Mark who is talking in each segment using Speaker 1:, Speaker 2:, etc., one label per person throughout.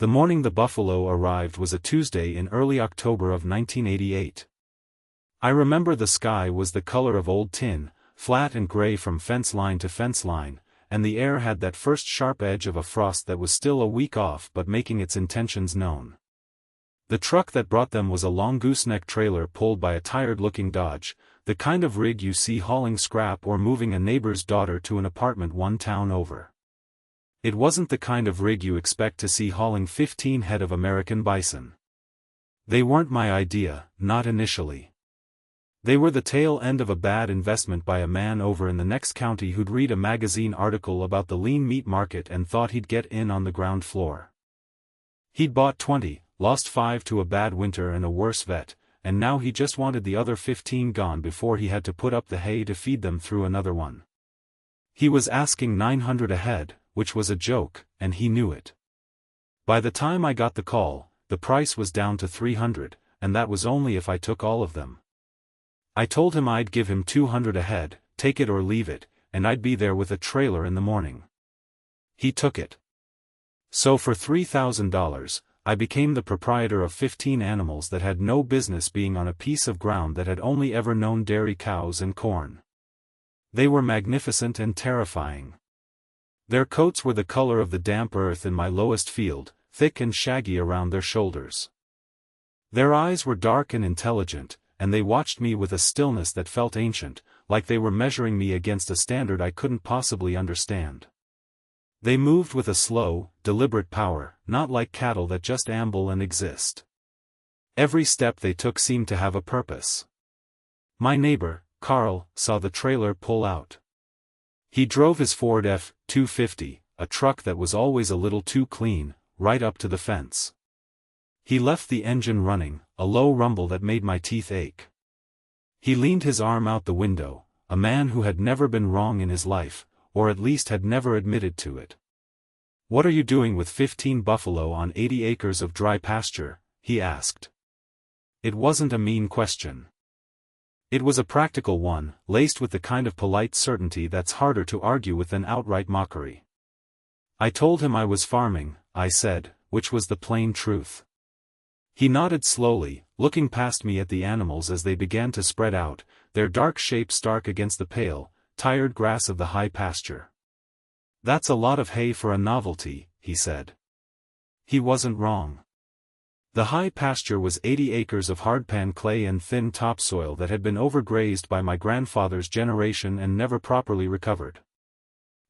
Speaker 1: The morning the buffalo arrived was a Tuesday in early October of 1988. I remember the sky was the color of old tin, flat and gray from fence line to fence line, and the air had that first sharp edge of a frost that was still a week off but making its intentions known. The truck that brought them was a long gooseneck trailer pulled by a tired-looking Dodge, the kind of rig you see hauling scrap or moving a neighbor's daughter to an apartment one town over. It wasn't the kind of rig you expect to see hauling 15 head of American bison. They weren't my idea, not initially. They were the tail end of a bad investment by a man over in the next county who'd read a magazine article about the lean meat market and thought he'd get in on the ground floor. He'd bought 20, lost 5 to a bad winter and a worse vet, and now he just wanted the other 15 gone before he had to put up the hay to feed them through another one. He was asking $900 a head, which was a joke, and he knew it. By the time I got the call, the price was down to $300, and that was only if I took all of them. I told him I'd give him $200 a head, take it or leave it, and I'd be there with a trailer in the morning. He took it. So for $3,000, I became the proprietor of 15 animals that had no business being on a piece of ground that had only ever known dairy cows and corn. They were magnificent and terrifying. Their coats were the color of the damp earth in my lowest field, thick and shaggy around their shoulders. Their eyes were dark and intelligent, and they watched me with a stillness that felt ancient, like they were measuring me against a standard I couldn't possibly understand. They moved with a slow, deliberate power, not like cattle that just amble and exist. Every step they took seemed to have a purpose. My neighbor, Carl, saw the trailer pull out. He drove his Ford F-250, a truck that was always a little too clean, right up to the fence. He left the engine running, a low rumble that made my teeth ache. He leaned his arm out the window, a man who had never been wrong in his life, or at least had never admitted to it. "What are you doing with 15 buffalo on 80 acres of dry pasture?" he asked. It wasn't a mean question. It was a practical one, laced with the kind of polite certainty that's harder to argue with than outright mockery. I told him I was farming, I said, which was the plain truth. He nodded slowly, looking past me at the animals as they began to spread out, their dark shapes stark against the pale, tired grass of the high pasture. "That's a lot of hay for a novelty," he said. He wasn't wrong. The high pasture was 80 acres of hardpan clay and thin topsoil that had been overgrazed by my grandfather's generation and never properly recovered.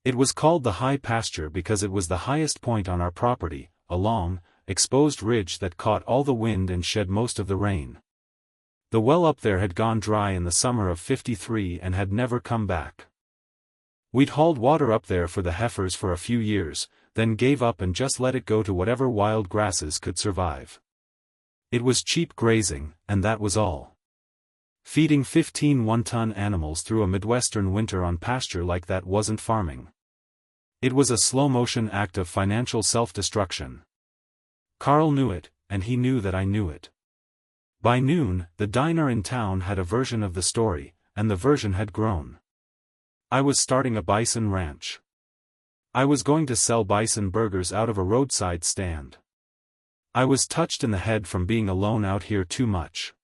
Speaker 1: It was called the high pasture because it was the highest point on our property, a long, exposed ridge that caught all the wind and shed most of the rain. The well up there had gone dry in the summer of '53 and had never come back. We'd hauled water up there for the heifers for a few years, then gave up and just let it go to whatever wild grasses could survive. It was cheap grazing, and that was all. Feeding 15 one-ton animals through a Midwestern winter on pasture like that wasn't farming. It was a slow-motion act of financial self-destruction. Carl knew it, and he knew that I knew it. By noon, the diner in town had a version of the story, and the version had grown. I was starting a bison ranch. I was going to sell bison burgers out of a roadside stand. I was touched in the head from being alone out here too much.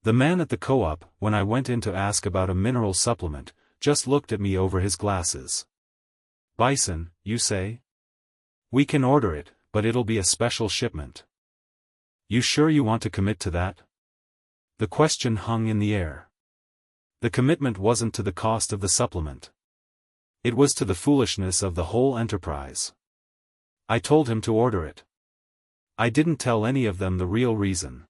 Speaker 1: The man at the co-op, when I went in to ask about a mineral supplement, just looked at me over his glasses. "Bison, you say? We can order it, but it'll be a special shipment. You sure you want to commit to that?" The question hung in the air. The commitment wasn't to the cost of the supplement. It was to the foolishness of the whole enterprise. I told him to order it. I didn't tell any of them the real reason.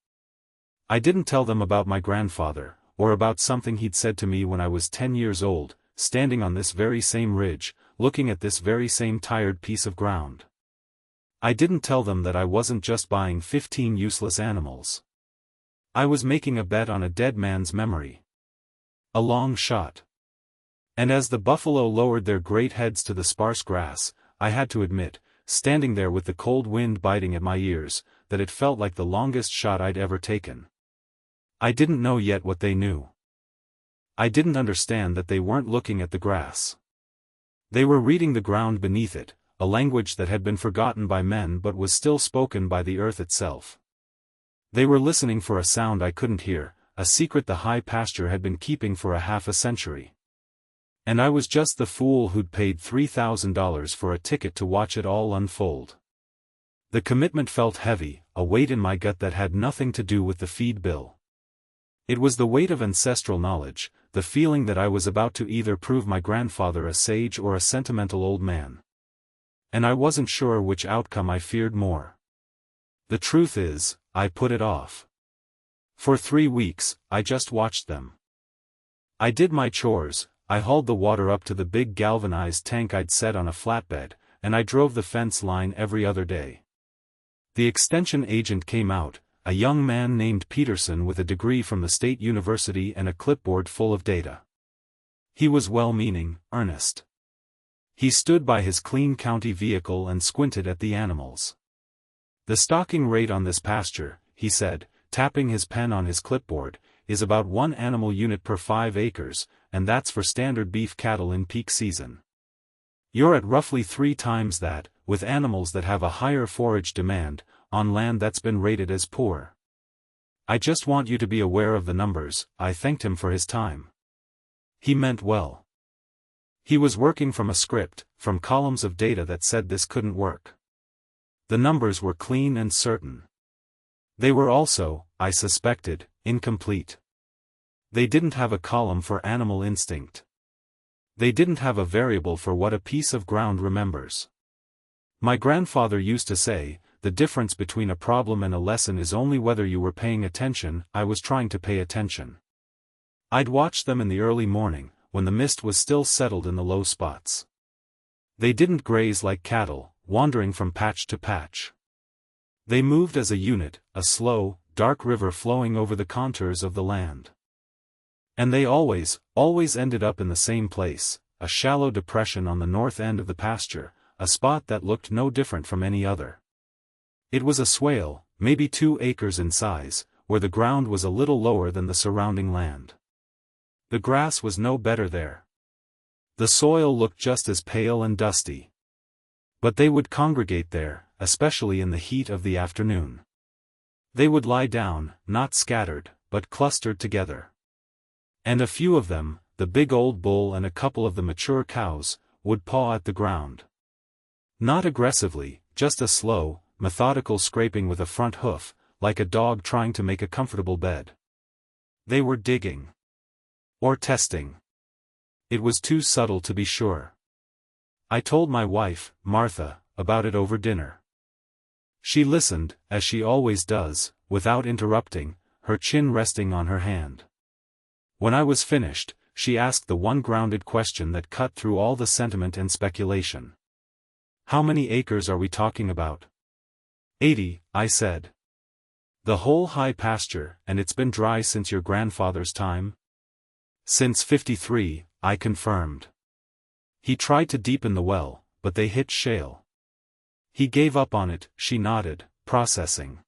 Speaker 1: I didn't tell them about my grandfather, or about something he'd said to me when I was 10 years old, standing on this very same ridge, looking at this very same tired piece of ground. I didn't tell them that I wasn't just buying 15 useless animals. I was making a bet on a dead man's memory. A long shot. And as the buffalo lowered their great heads to the sparse grass, I had to admit, standing there with the cold wind biting at my ears, that it felt like the longest shot I'd ever taken. I didn't know yet what they knew. I didn't understand that they weren't looking at the grass. They were reading the ground beneath it, a language that had been forgotten by men but was still spoken by the earth itself. They were listening for a sound I couldn't hear, a secret the high pasture had been keeping for a half a century. And I was just the fool who'd paid $3,000 for a ticket to watch it all unfold. The commitment felt heavy, a weight in my gut that had nothing to do with the feed bill. It was the weight of ancestral knowledge, the feeling that I was about to either prove my grandfather a sage or a sentimental old man. And I wasn't sure which outcome I feared more. The truth is, I put it off. For 3 weeks, I just watched them. I did my chores, I hauled the water up to the big galvanized tank I'd set on a flatbed, and I drove the fence line every other day. The extension agent came out, a young man named Peterson with a degree from the state university and a clipboard full of data. He was well-meaning, earnest. He stood by his clean county vehicle and squinted at the animals. The stocking rate on this pasture, he said, tapping his pen on his clipboard, is about 1 animal unit per 5 acres, and that's for standard beef cattle in peak season. You're at roughly 3 times that, with animals that have a higher forage demand, on land that's been rated as poor. I just want you to be aware of the numbers. I thanked him for his time. He meant well. He was working from a script, from columns of data that said this couldn't work. The numbers were clean and certain. They were also, I suspected, incomplete. They didn't have a column for animal instinct. They didn't have a variable for what a piece of ground remembers. My grandfather used to say, the difference between a problem and a lesson is only whether you were paying attention. I was trying to pay attention. I'd watch them in the early morning, when the mist was still settled in the low spots. They didn't graze like cattle, wandering from patch to patch. They moved as a unit, a slow, dark river flowing over the contours of the land. And they always ended up in the same place, a shallow depression on the north end of the pasture, a spot that looked no different from any other. It was a swale, maybe 2 acres in size, where the ground was a little lower than the surrounding land. The grass was no better there. The soil looked just as pale and dusty. But they would congregate there, especially in the heat of the afternoon. They would lie down, not scattered, but clustered together. And a few of them, the big old bull and a couple of the mature cows, would paw at the ground. Not aggressively, just a slow, methodical scraping with a front hoof, like a dog trying to make a comfortable bed. They were digging. Or testing. It was too subtle to be sure. I told my wife, Martha, about it over dinner. She listened, as she always does, without interrupting, her chin resting on her hand. When I was finished, she asked the one grounded question that cut through all the sentiment and speculation. How many acres are we talking about? 80, I said. The whole high pasture, and it's been dry since your grandfather's time? Since 53, I confirmed. He tried to deepen the well, but they hit shale. He gave up on it, she nodded, processing.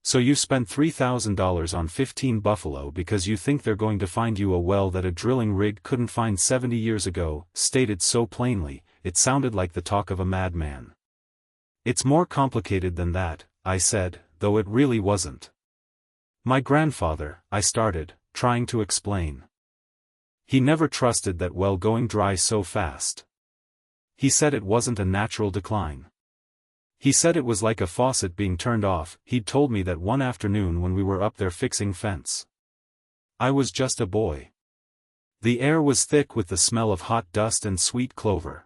Speaker 1: So you spent $3,000 on 15 buffalo because you think they're going to find you a well that a drilling rig couldn't find 70 years ago, stated so plainly, it sounded like the talk of a madman. It's more complicated than that, I said, though it really wasn't. My grandfather, I started, trying to explain. He never trusted that well going dry so fast. He said it wasn't a natural decline. He said it was like a faucet being turned off. He'd told me that one afternoon when we were up there fixing fence. I was just a boy. The air was thick with the smell of hot dust and sweet clover.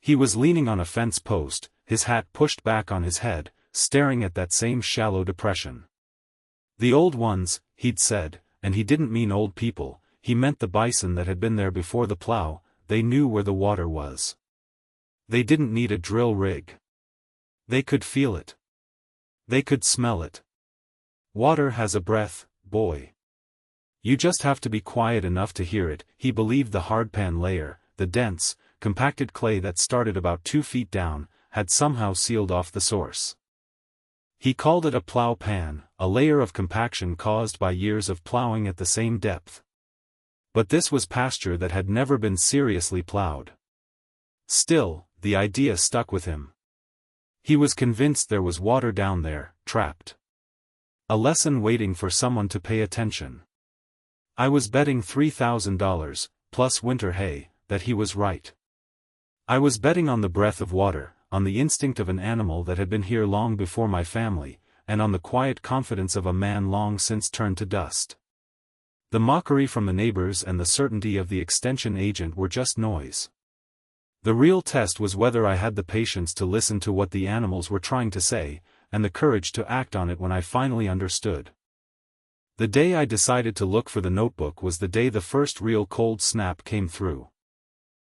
Speaker 1: He was leaning on a fence post, his hat pushed back on his head, staring at that same shallow depression. The old ones, he'd said, and he didn't mean old people, he meant the bison that had been there before the plow, they knew where the water was. They didn't need a drill rig. They could feel it. They could smell it. Water has a breath, boy. You just have to be quiet enough to hear it. He believed the hardpan layer, the dense, compacted clay that started about 2 feet down, had somehow sealed off the source. He called it a plow pan, a layer of compaction caused by years of plowing at the same depth. But this was pasture that had never been seriously plowed. Still, the idea stuck with him. He was convinced there was water down there, trapped. A lesson waiting for someone to pay attention. I was betting $3,000, plus winter hay, that he was right. I was betting on the breath of water, on the instinct of an animal that had been here long before my family, and on the quiet confidence of a man long since turned to dust. The mockery from the neighbors and the certainty of the extension agent were just noise. The real test was whether I had the patience to listen to what the animals were trying to say, and the courage to act on it when I finally understood. The day I decided to look for the notebook was the day the first real cold snap came through.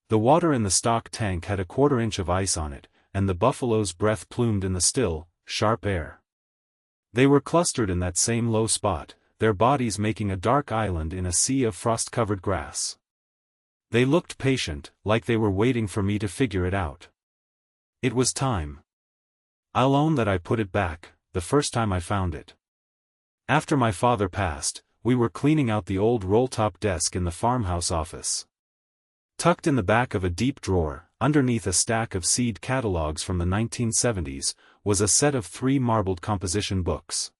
Speaker 1: The water in the stock tank had a quarter-inch of ice on it, and the buffalo's breath plumed in the still, sharp air. They were clustered in that same low spot, their bodies making a dark island in a sea of frost-covered grass. They looked patient, like they were waiting for me to figure it out. It was time. I'll own that I put it back, the first time I found it. After my father passed, we were cleaning out the old roll-top desk in the farmhouse office. Tucked in the back of a deep drawer, underneath a stack of seed catalogs from the 1970s, was a set of 3 marbled composition books.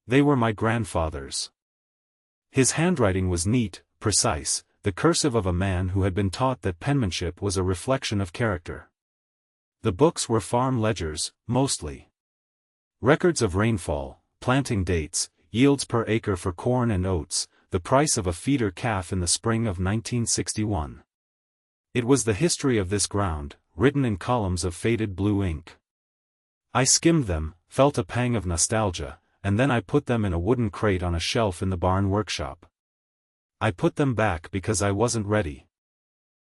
Speaker 1: They were my grandfather's. His handwriting was neat, precise, the cursive of a man who had been taught that penmanship was a reflection of character. The books were farm ledgers, mostly. Records of rainfall, planting dates, yields per acre for corn and oats, the price of a feeder calf in the spring of 1961. It was the history of this ground, written in columns of faded blue ink. I skimmed them, felt a pang of nostalgia, and then I put them in a wooden crate on a shelf in the barn workshop. I put them back because I wasn't ready.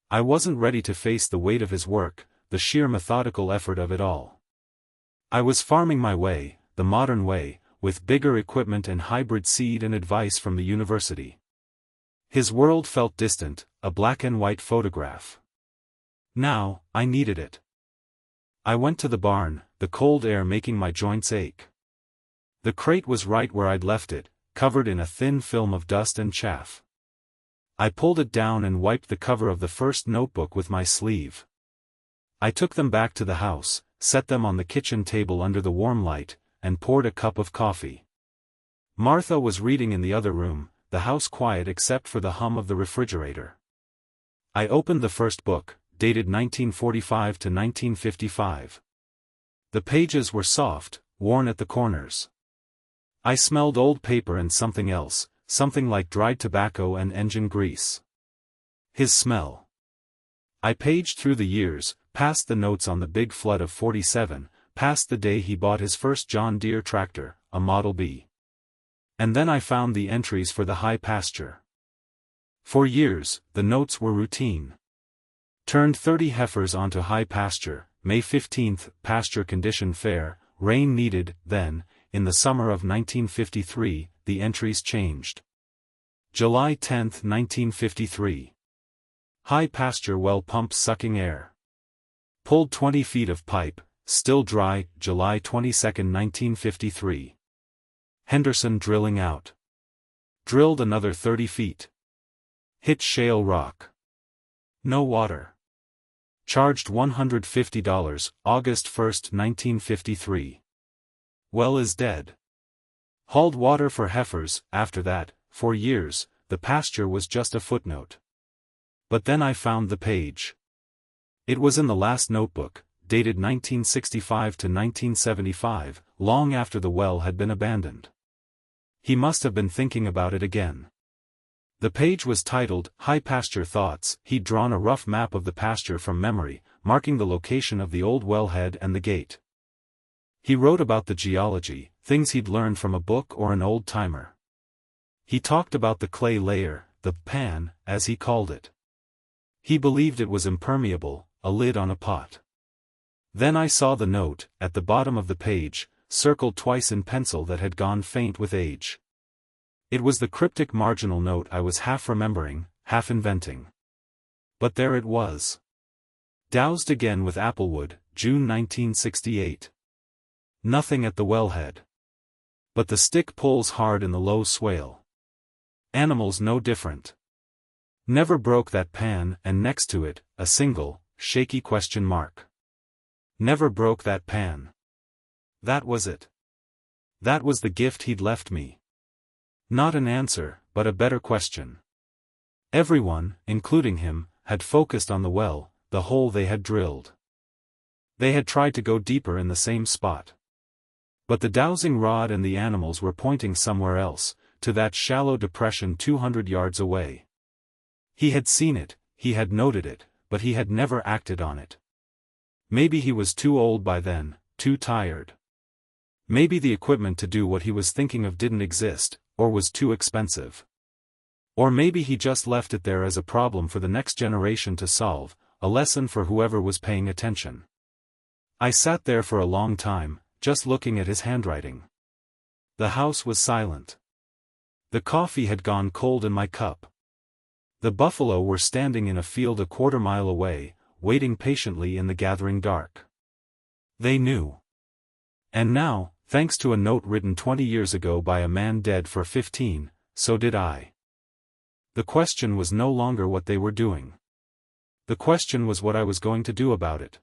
Speaker 1: I wasn't ready to face the weight of his work, the sheer methodical effort of it all. I was farming my way, the modern way, with bigger equipment and hybrid seed and advice from the university. His world felt distant, a black and white photograph. Now, I needed it. I went to the barn, the cold air making my joints ache. The crate was right where I'd left it, covered in a thin film of dust and chaff. I pulled it down and wiped the cover of the first notebook with my sleeve. I took them back to the house, set them on the kitchen table under the warm light, and poured a cup of coffee. Martha was reading in the other room, the house quiet except for the hum of the refrigerator. I opened the first book, dated 1945 to 1955. The pages were soft, worn at the corners. I smelled old paper and something else, something like dried tobacco and engine grease. His smell. I paged through the years, past the notes on the big flood of '47, past the day he bought his first John Deere tractor, a Model B. And then I found the entries for the high pasture. For years, the notes were routine. Turned 30 heifers onto high pasture, May 15th, pasture condition fair, rain needed, then, in the summer of 1953, the entries changed. July 10, 1953. High pasture well pumps sucking air. Pulled 20 feet of pipe, still dry, July 22, 1953. Henderson drilling out. Drilled another 30 feet. Hit shale rock. No water. Charged $150, August 1, 1953. Well is dead. Hauled water for heifers. After that, for years, the pasture was just a footnote. But then I found the page. It was in the last notebook, dated 1965 to 1975, long after the well had been abandoned. He must have been thinking about it again. The page was titled, High Pasture Thoughts. He'd drawn a rough map of the pasture from memory, marking the location of the old wellhead and the gate. He wrote about the geology, things he'd learned from a book or an old-timer. He talked about the clay layer, the pan, as he called it. He believed it was impermeable, a lid on a pot. Then I saw the note, at the bottom of the page, circled twice in pencil that had gone faint with age. It was the cryptic marginal note I was half remembering, half inventing. But there it was. Doused again with applewood, June 1968. Nothing at the wellhead. But the stick pulls hard in the low swale. Animals no different. Never broke that pan, and next to it, a single, shaky question mark. Never broke that pan. That was it. That was the gift he'd left me. Not an answer, but a better question. Everyone, including him, had focused on the well, the hole they had drilled. They had tried to go deeper in the same spot. But the dowsing rod and the animals were pointing somewhere else, to that shallow depression 200 yards away. He had seen it, he had noted it, but he had never acted on it. Maybe he was too old by then, too tired. Maybe the equipment to do what he was thinking of didn't exist, or was too expensive. Or maybe he just left it there as a problem for the next generation to solve, a lesson for whoever was paying attention. I sat there for a long time, just looking at his handwriting. The house was silent. The coffee had gone cold in my cup. The buffalo were standing in a field a quarter-mile away, waiting patiently in the gathering dark. They knew. And now, thanks to a note written 20 years ago by a man dead for 15, so did I. The question was no longer what they were doing. The question was what I was going to do about it.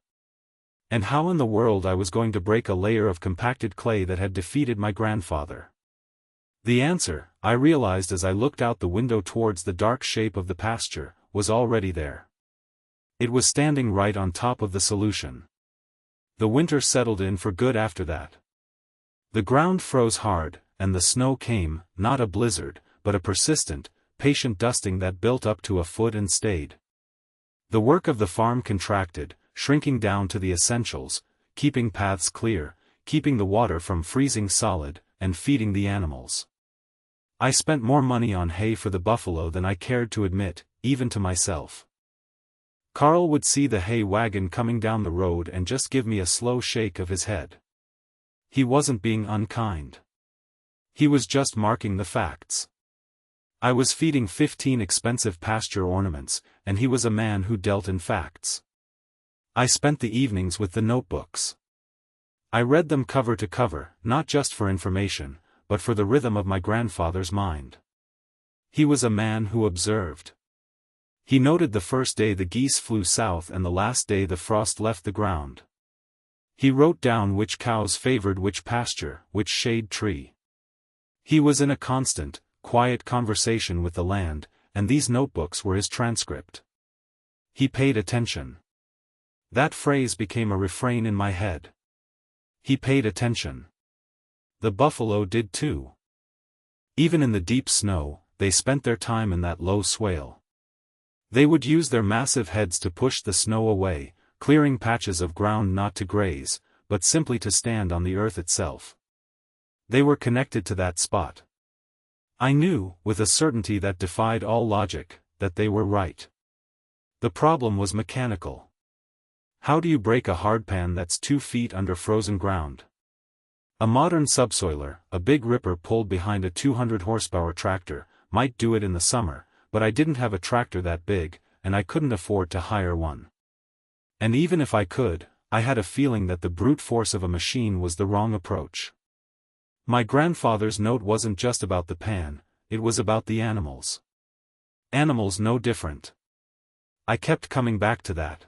Speaker 1: And how in the world I was going to break a layer of compacted clay that had defeated my grandfather. The answer, I realized as I looked out the window towards the dark shape of the pasture, was already there. It was standing right on top of the solution. The winter settled in for good after that. The ground froze hard, and the snow came, not a blizzard, but a persistent, patient dusting that built up to a foot and stayed. The work of the farm contracted, shrinking down to the essentials, keeping paths clear, keeping the water from freezing solid, and feeding the animals. I spent more money on hay for the buffalo than I cared to admit, even to myself. Carl would see the hay wagon coming down the road and just give me a slow shake of his head. He wasn't being unkind. He was just marking the facts. I was feeding 15 expensive pasture ornaments, and he was a man who dealt in facts. I spent the evenings with the notebooks. I read them cover to cover, not just for information, but for the rhythm of my grandfather's mind. He was a man who observed. He noted the first day the geese flew south and the last day the frost left the ground. He wrote down which cows favored which pasture, which shade tree. He was in a constant, quiet conversation with the land, and these notebooks were his transcript. He paid attention. That phrase became a refrain in my head. He paid attention. The buffalo did too. Even in the deep snow, they spent their time in that low swale. They would use their massive heads to push the snow away, clearing patches of ground not to graze, but simply to stand on the earth itself. They were connected to that spot. I knew, with a certainty that defied all logic, that they were right. The problem was mechanical. How do you break a hardpan that's 2 feet under frozen ground? A modern subsoiler, a big ripper pulled behind a 200 horsepower tractor, might do it in the summer, but I didn't have a tractor that big, and I couldn't afford to hire one. And even if I could, I had a feeling that the brute force of a machine was the wrong approach. My grandfather's note wasn't just about the pan, it was about the animals. Animals no different. I kept coming back to that.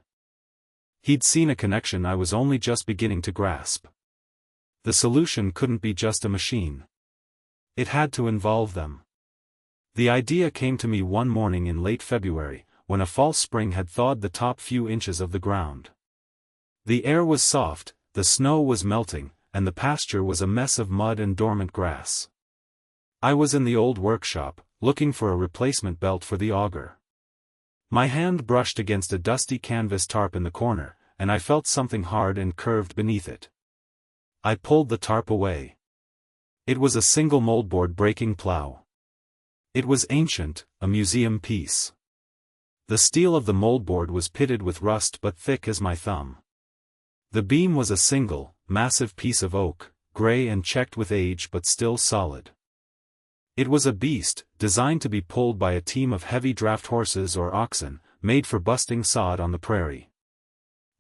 Speaker 1: He'd seen a connection I was only just beginning to grasp. The solution couldn't be just a machine. It had to involve them. The idea came to me one morning in late February, when a false spring had thawed the top few inches of the ground. The air was soft, the snow was melting, and the pasture was a mess of mud and dormant grass. I was in the old workshop, looking for a replacement belt for the auger. My hand brushed against a dusty canvas tarp in the corner, and I felt something hard and curved beneath it. I pulled the tarp away. It was a single moldboard breaking plow. It was ancient, a museum piece. The steel of the moldboard was pitted with rust but thick as my thumb. The beam was a single, massive piece of oak, gray and checked with age but still solid. It was a beast, designed to be pulled by a team of heavy draft horses or oxen, made for busting sod on the prairie.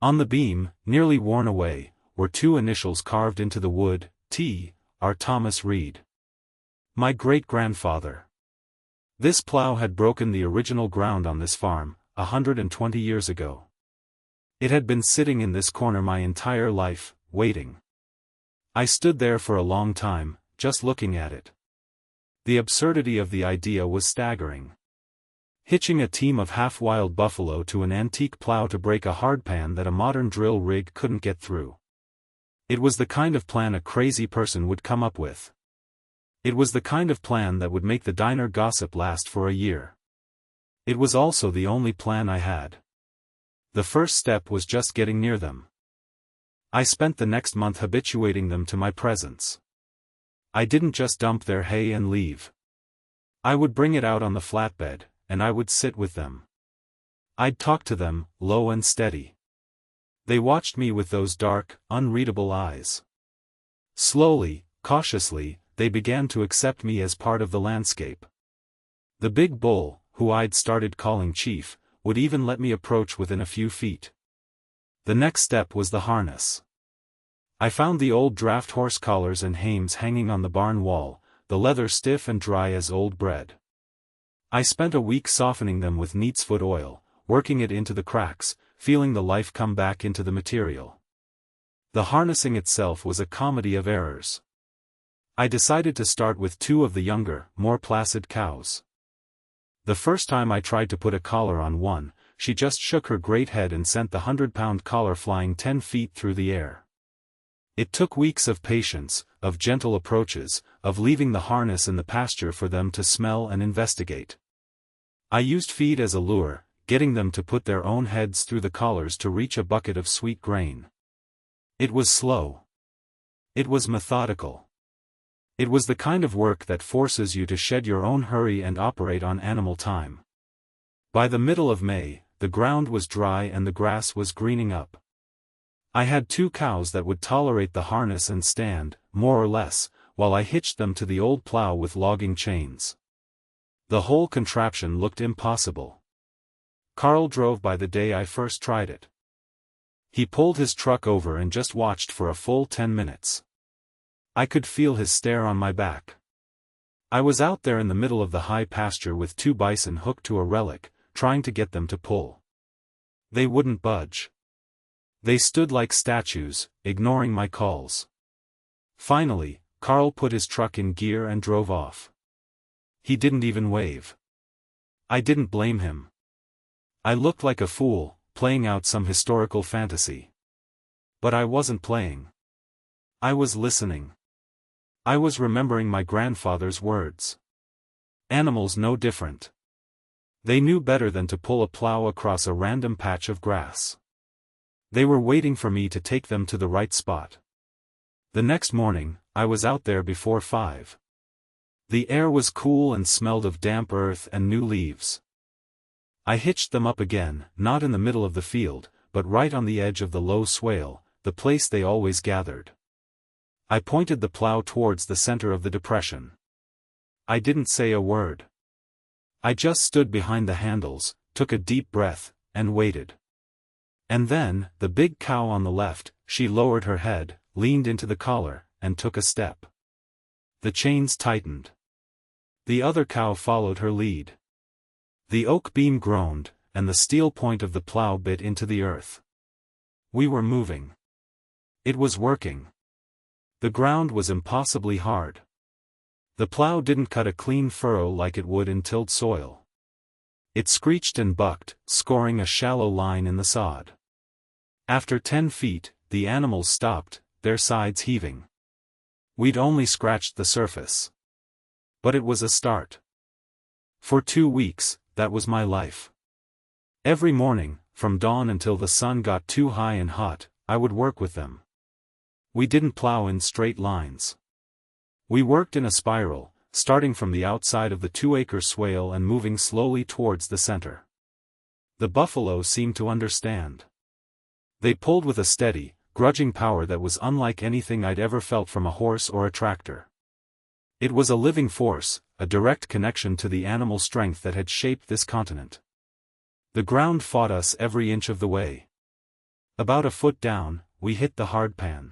Speaker 1: On the beam, nearly worn away, were 2 initials carved into the wood, T. R. Thomas Reed. My great-grandfather. This plow had broken the original ground on this farm, 120 years ago. It had been sitting in this corner my entire life, waiting. I stood there for a long time, just looking at it. The absurdity of the idea was staggering. Hitching a team of half-wild buffalo to an antique plow to break a hardpan that a modern drill rig couldn't get through. It was the kind of plan a crazy person would come up with. It was the kind of plan that would make the diner gossip last for a year. It was also the only plan I had. The first step was just getting near them. I spent the next month habituating them to my presence. I didn't just dump their hay and leave. I would bring it out on the flatbed, and I would sit with them. I'd talk to them, low and steady. They watched me with those dark, unreadable eyes. Slowly, cautiously, they began to accept me as part of the landscape. The big bull, who I'd started calling Chief, would even let me approach within a few feet. The next step was the harness. I found the old draft horse collars and hames hanging on the barn wall, the leather stiff and dry as old bread. I spent a week softening them with neatsfoot oil, working it into the cracks, feeling the life come back into the material. The harnessing itself was a comedy of errors. I decided to start with 2 of the younger, more placid cows. The first time I tried to put a collar on one, she just shook her great head and sent the 100-pound collar flying 10 feet through the air. It took weeks of patience, of gentle approaches, of leaving the harness in the pasture for them to smell and investigate. I used feed as a lure, getting them to put their own heads through the collars to reach a bucket of sweet grain. It was slow. It was methodical. It was the kind of work that forces you to shed your own hurry and operate on animal time. By the middle of May, the ground was dry and the grass was greening up. I had 2 cows that would tolerate the harness and stand, more or less, while I hitched them to the old plow with logging chains. The whole contraption looked impossible. Carl drove by the day I first tried it. He pulled his truck over and just watched for a full 10 minutes. I could feel his stare on my back. I was out there in the middle of the high pasture with 2 bison hooked to a relic, trying to get them to pull. They wouldn't budge. They stood like statues, ignoring my calls. Finally, Carl put his truck in gear and drove off. He didn't even wave. I didn't blame him. I looked like a fool, playing out some historical fantasy. But I wasn't playing. I was listening. I was remembering my grandfather's words. Animals no different. They knew better than to pull a plow across a random patch of grass. They were waiting for me to take them to the right spot. The next morning, I was out there before 5. The air was cool and smelled of damp earth and new leaves. I hitched them up again, not in the middle of the field, but right on the edge of the low swale, the place they always gathered. I pointed the plow towards the center of the depression. I didn't say a word. I just stood behind the handles, took a deep breath, and waited. And then, the big cow on the left, she lowered her head, leaned into the collar, and took a step. The chains tightened. The other cow followed her lead. The oak beam groaned, and the steel point of the plow bit into the earth. We were moving. It was working. The ground was impossibly hard. The plow didn't cut a clean furrow like it would in tilled soil. It screeched and bucked, scoring a shallow line in the sod. After 10 feet, the animals stopped, their sides heaving. We'd only scratched the surface. But it was a start. For 2 weeks, that was my life. Every morning, from dawn until the sun got too high and hot, I would work with them. We didn't plow in straight lines. We worked in a spiral, starting from the outside of the 2-acre swale and moving slowly towards the center. The buffalo seemed to understand. They pulled with a steady, grudging power that was unlike anything I'd ever felt from a horse or a tractor. It was a living force, a direct connection to the animal strength that had shaped this continent. The ground fought us every inch of the way. About a foot down, we hit the hardpan.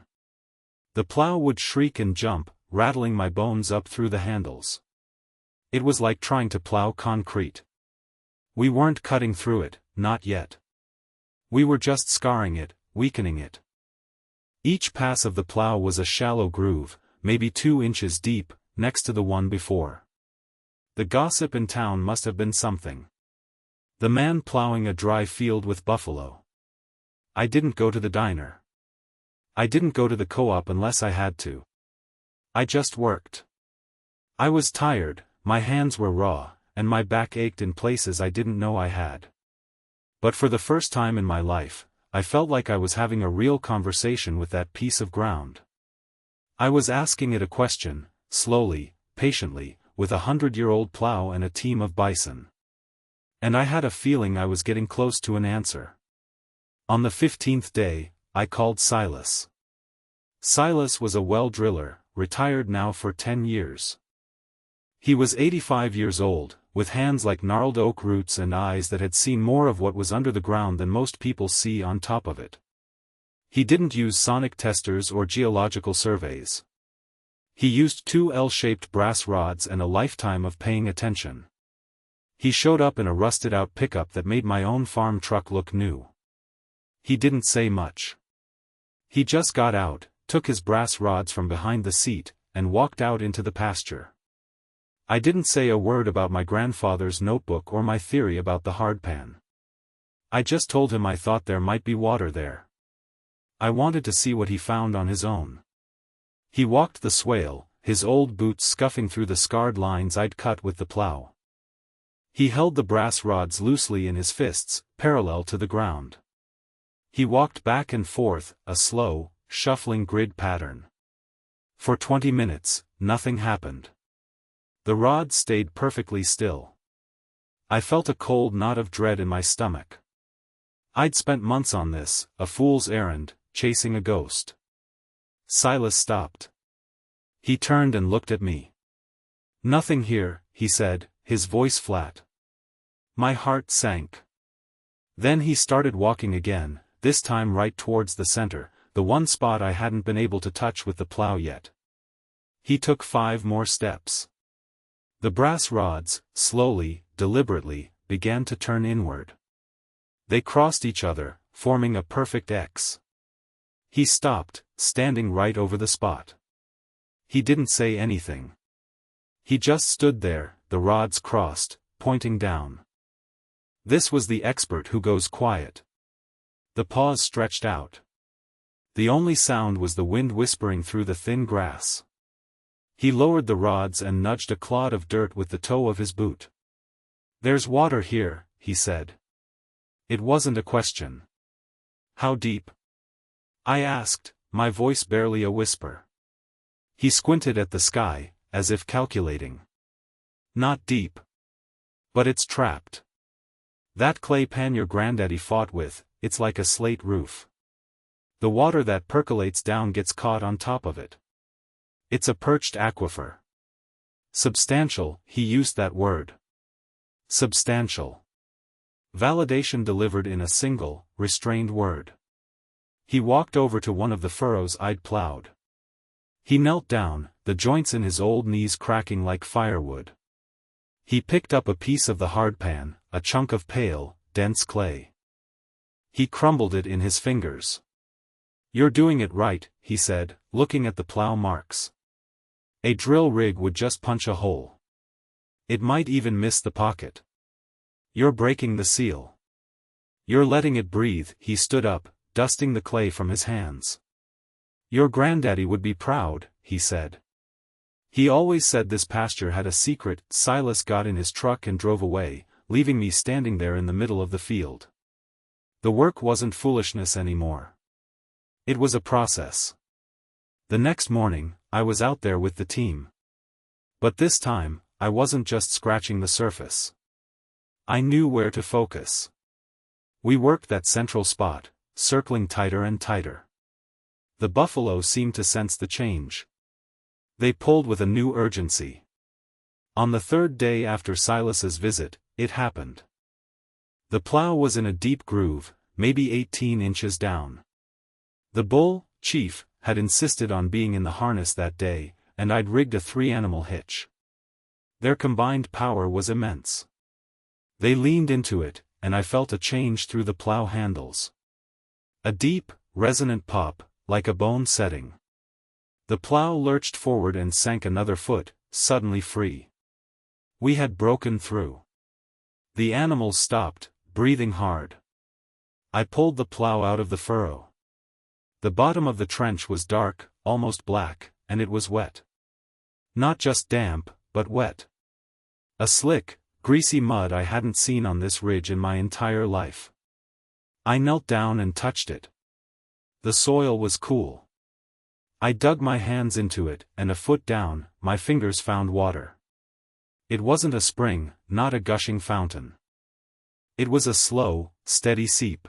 Speaker 1: The plow would shriek and jump, rattling my bones up through the handles. It was like trying to plow concrete. We weren't cutting through it, not yet. We were just scarring it, weakening it. Each pass of the plow was a shallow groove, maybe 2 inches deep, next to the one before. The gossip in town must have been something. The man plowing a dry field with buffalo. I didn't go to the diner. I didn't go to the co-op unless I had to. I just worked. I was tired, my hands were raw, and my back ached in places I didn't know I had. But for the first time in my life, I felt like I was having a real conversation with that piece of ground. I was asking it a question, slowly, patiently, with a 100-year-old plow and a team of bison. And I had a feeling I was getting close to an answer. On the 15th day, I called Silas. Silas was a well driller, retired now for 10 years. He was 85 years old, with hands like gnarled oak roots and eyes that had seen more of what was under the ground than most people see on top of it. He didn't use sonic testers or geological surveys. He used 2 L-shaped brass rods and a lifetime of paying attention. He showed up in a rusted-out pickup that made my own farm truck look new. He didn't say much. He just got out, took his brass rods from behind the seat, and walked out into the pasture. I didn't say a word about my grandfather's notebook or my theory about the hardpan. I just told him I thought there might be water there. I wanted to see what he found on his own. He walked the swale, his old boots scuffing through the scarred lines I'd cut with the plow. He held the brass rods loosely in his fists, parallel to the ground. He walked back and forth, a slow, shuffling grid pattern. For 20 minutes, nothing happened. The rods stayed perfectly still. I felt a cold knot of dread in my stomach. I'd spent months on this, a fool's errand, chasing a ghost. Silas stopped. He turned and looked at me. "Nothing here," he said, his voice flat. My heart sank. Then he started walking again, this time right towards the center, the one spot I hadn't been able to touch with the plow yet. He took 5 more steps. The brass rods, slowly, deliberately, began to turn inward. They crossed each other, forming a perfect X. He stopped, standing right over the spot. He didn't say anything. He just stood there, the rods crossed, pointing down. This was the expert who goes quiet. The paws stretched out. The only sound was the wind whispering through the thin grass. He lowered the rods and nudged a clod of dirt with the toe of his boot. "There's water here," he said. It wasn't a question. "How deep?" I asked, my voice barely a whisper. He squinted at the sky, as if calculating. "Not deep. But it's trapped. That clay pan your granddaddy fought with, it's like a slate roof. The water that percolates down gets caught on top of it. It's a perched aquifer. Substantial," he used that word. Substantial. Validation delivered in a single, restrained word. He walked over to one of the furrows I'd plowed. He knelt down, the joints in his old knees cracking like firewood. He picked up a piece of the hardpan, a chunk of pale, dense clay. He crumbled it in his fingers. "You're doing it right," he said, looking at the plow marks. "A drill rig would just punch a hole. It might even miss the pocket. You're breaking the seal. You're letting it breathe." He stood up, dusting the clay from his hands. "Your granddaddy would be proud," he said. He always said this pasture had a secret. Silas got in his truck and drove away, leaving me standing there in the middle of the field. The work wasn't foolishness anymore. It was a process. The next morning, I was out there with the team. But this time, I wasn't just scratching the surface. I knew where to focus. We worked that central spot, circling tighter and tighter. The buffalo seemed to sense the change. They pulled with a new urgency. On the 3rd day after Silas's visit, it happened. The plow was in a deep groove, maybe 18 inches down. The bull, Chief, had insisted on being in the harness that day, and I'd rigged a 3-animal hitch. Their combined power was immense. They leaned into it, and I felt a change through the plow handles. A deep, resonant pop, like a bone setting. The plow lurched forward and sank another foot, suddenly free. We had broken through. The animals stopped, breathing hard. I pulled the plow out of the furrow. The bottom of the trench was dark, almost black, and it was wet. Not just damp, but wet. A slick, greasy mud I hadn't seen on this ridge in my entire life. I knelt down and touched it. The soil was cool. I dug my hands into it, and a foot down, my fingers found water. It wasn't a spring, not a gushing fountain. It was a slow, steady seep.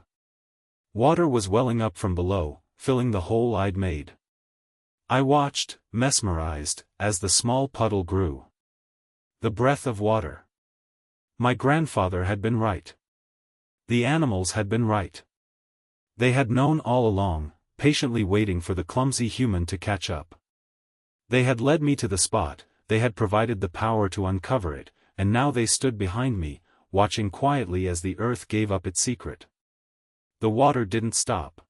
Speaker 1: Water was welling up from below, filling the hole I'd made. I watched, mesmerized, as the small puddle grew. The breath of water. My grandfather had been right. The animals had been right. They had known all along, patiently waiting for the clumsy human to catch up. They had led me to the spot, they had provided the power to uncover it, and now they stood behind me, watching quietly as the earth gave up its secret. The water didn't stop.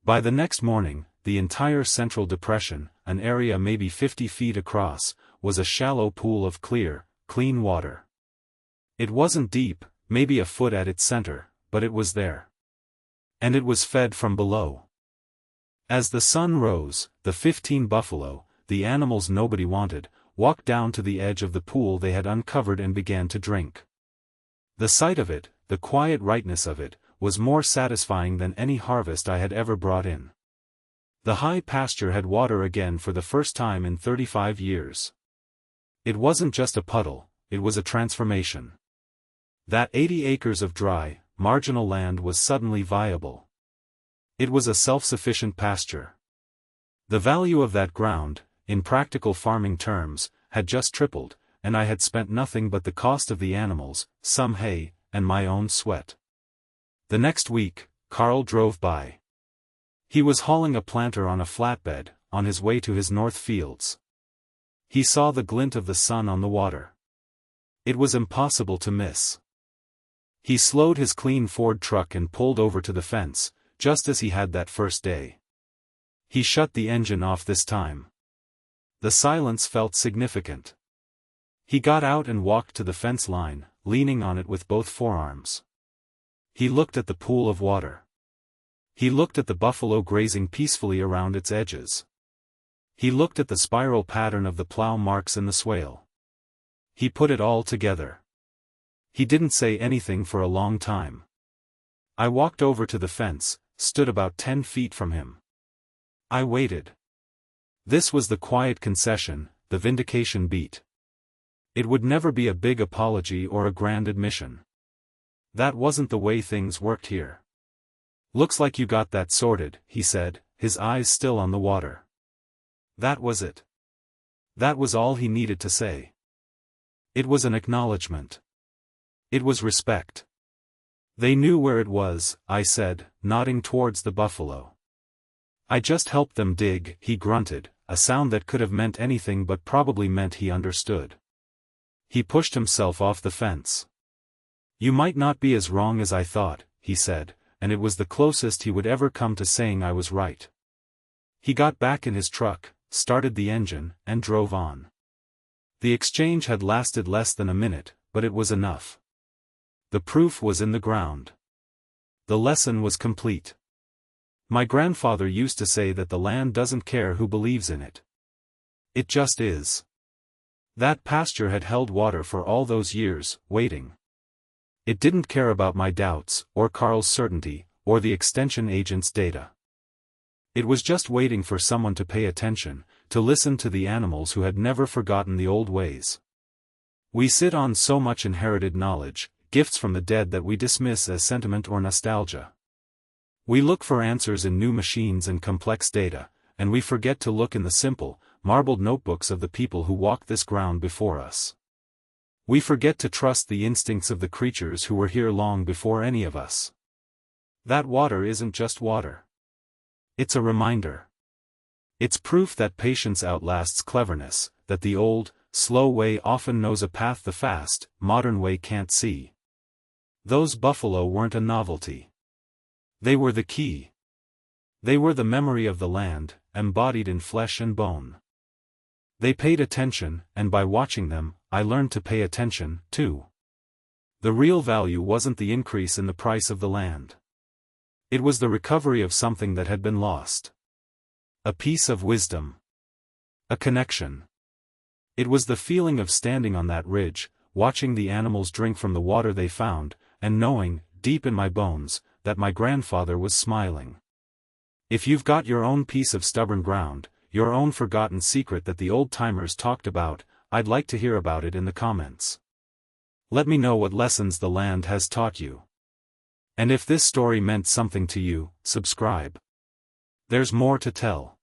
Speaker 1: By the next morning, the entire Central Depression, an area maybe 50 feet across, was a shallow pool of clear, clean water. It wasn't deep, maybe a foot at its center, but it was there. And it was fed from below. As the sun rose, the 15 buffalo, the animals nobody wanted, walked down to the edge of the pool they had uncovered and began to drink. The sight of it, the quiet rightness of it, was more satisfying than any harvest I had ever brought in. The high pasture had water again for the first time in 35 years. It wasn't just a puddle, it was a transformation. That 80 acres of dry, marginal land was suddenly viable. It was a self-sufficient pasture. The value of that ground, in practical farming terms, had just tripled, and I had spent nothing but the cost of the animals, some hay, and my own sweat. The next week, Carl drove by. He was hauling a planter on a flatbed, on his way to his north fields. He saw the glint of the sun on the water. It was impossible to miss. He slowed his clean Ford truck and pulled over to the fence, just as he had that first day. He shut the engine off this time. The silence felt significant. He got out and walked to the fence line, leaning on it with both forearms. He looked at the pool of water. He looked at the buffalo grazing peacefully around its edges. He looked at the spiral pattern of the plow marks in the swale. He put it all together. He didn't say anything for a long time. I walked over to the fence, stood about 10 feet from him. I waited. This was the quiet concession, the vindication beat. It would never be a big apology or a grand admission. That wasn't the way things worked here. "Looks like you got that sorted," he said, his eyes still on the water. That was it. That was all he needed to say. It was an acknowledgement. It was respect. "They knew where it was," I said, nodding towards the buffalo. "I just helped them dig," he grunted, a sound that could have meant anything but probably meant he understood. He pushed himself off the fence. "You might not be as wrong as I thought," he said, and it was the closest he would ever come to saying I was right. He got back in his truck, started the engine, and drove on. The exchange had lasted less than a minute, but it was enough. The proof was in the ground. The lesson was complete. My grandfather used to say that the land doesn't care who believes in it. It just is. That pasture had held water for all those years, waiting. It didn't care about my doubts, or Carl's certainty, or the extension agent's data. It was just waiting for someone to pay attention, to listen to the animals who had never forgotten the old ways. We sit on so much inherited knowledge, gifts from the dead that we dismiss as sentiment or nostalgia. We look for answers in new machines and complex data, and we forget to look in the simple, marbled notebooks of the people who walked this ground before us. We forget to trust the instincts of the creatures who were here long before any of us. That water isn't just water. It's a reminder. It's proof that patience outlasts cleverness, that the old, slow way often knows a path the fast, modern way can't see. Those buffalo weren't a novelty. They were the key. They were the memory of the land, embodied in flesh and bone. They paid attention, and by watching them, I learned to pay attention, too. The real value wasn't the increase in the price of the land. It was the recovery of something that had been lost. A piece of wisdom. A connection. It was the feeling of standing on that ridge, watching the animals drink from the water they found, and knowing, deep in my bones, that my grandfather was smiling. If you've got your own piece of stubborn ground, your own forgotten secret that the old-timers talked about, I'd like to hear about it in the comments. Let me know what lessons the land has taught you. And if this story meant something to you, subscribe. There's more to tell.